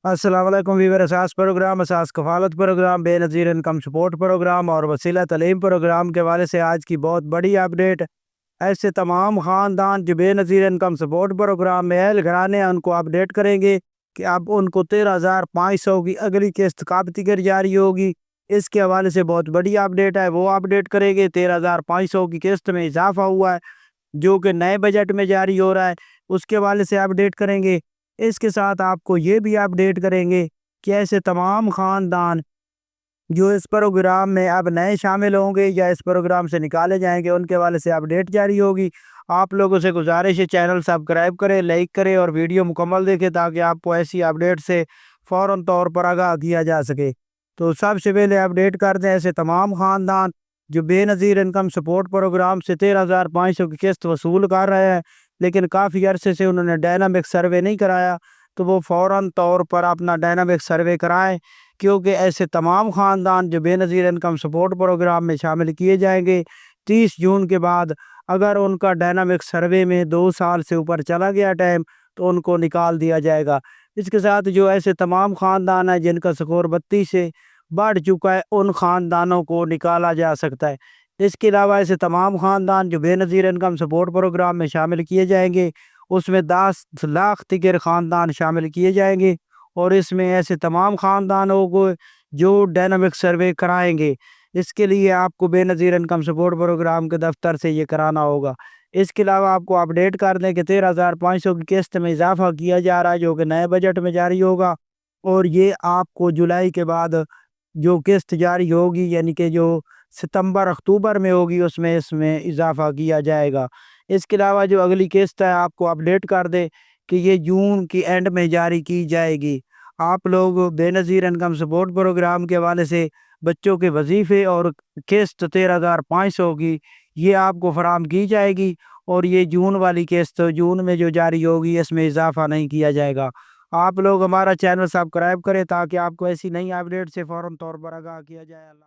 السلام علیکم ویور، اساس پروگرام، اساس کفالت پروگرام، بے نظیر انکم سپورٹ پروگرام اور وسیلہ تعلیم پروگرام کے حوالے سے آج کی بہت بڑی اپڈیٹ۔ ایسے تمام خاندان جو بے نظیر انکم سپورٹ پروگرام میں اہل گھرانے ہیں ان کو اپڈیٹ کریں گے کہ اب ان کو 13,500 کی اگلی قسط کب تک جاری ہوگی۔ اس کے حوالے سے بہت بڑی اپڈیٹ ہے، وہ اپڈیٹ کریں گے۔ 13,500 کی قسط میں اضافہ ہوا ہے جو کہ نئے بجٹ میں جاری ہو رہا ہے، اس کے حوالے سے اپڈیٹ کریں گے۔ اس کے ساتھ آپ کو یہ بھی اپڈیٹ کریں گے کہ ایسے تمام خاندان جو اس پروگرام میں اب نئے شامل ہوں گے یا اس پروگرام سے نکالے جائیں گے ان کے حوالے سے اپڈیٹ جاری ہوگی۔ آپ لوگوں سے گزارش ہے چینل سبسکرائب کریں، لائک کریں اور ویڈیو مکمل دیکھیں تاکہ آپ کو ایسی اپڈیٹ سے فوراً طور پر آگاہ کیا جا سکے۔ تو سب سے پہلے اپڈیٹ کر دیں، ایسے تمام خاندان جو بے نظیر انکم سپورٹ پروگرام سے 13,500 کی قسط وصول کر رہے ہیں لیکن کافی عرصے سے انہوں نے ڈائنامک سروے نہیں کرایا، تو وہ فوراً طور پر اپنا ڈائنامک سروے کرائیں، کیونکہ ایسے تمام خاندان جو بے نظیر انکم سپورٹ پروگرام میں شامل کیے جائیں گے 30 جون کے بعد، اگر ان کا ڈائنامک سروے میں 2 سال سے اوپر چلا گیا ٹائم تو ان کو نکال دیا جائے گا۔ اس کے ساتھ جو ایسے تمام خاندان ہیں جن کا سکور 32 سے بڑھ چکا ہے ان خاندانوں کو نکالا جا سکتا ہے۔ اس کے علاوہ ایسے تمام خاندان جو بے نظیر انکم سپورٹ پروگرام میں شامل کیے جائیں گے اس میں 10 لاکھ تک خاندان شامل کیے جائیں گے، اور اس میں ایسے تمام خاندانوں کو جو ڈائنامک سروے کرائیں گے، اس کے لیے آپ کو بے نظیر انکم سپورٹ پروگرام کے دفتر سے یہ کرانا ہوگا۔ اس کے علاوہ آپ کو اپڈیٹ کر دیں کہ 13,500 کی قسط میں اضافہ کیا جا رہا ہے جو کہ نئے بجٹ میں جاری ہوگا، اور یہ آپ کو جولائی کے بعد جو قسط جاری ہوگی یعنی کہ جو ستمبر اکتوبر میں ہوگی اس میں اضافہ کیا جائے گا۔ اس کے علاوہ جو اگلی قسط ہے آپ کو اپڈیٹ کر دے کہ یہ جون کی اینڈ میں جاری کی جائے گی۔ آپ لوگ بے نظیر انکم سپورٹ پروگرام کے حوالے سے بچوں کے وظیفے اور قسط 13,500 کی یہ آپ کو فراہم کی جائے گی، اور یہ جون والی قسط جون میں جو جاری ہوگی اس میں اضافہ نہیں کیا جائے گا۔ آپ لوگ ہمارا چینل سبسکرائب کریں تاکہ آپ کو ایسی نئی اپڈیٹ سے فوراً طور پر آگاہ کیا جائے۔ اللہ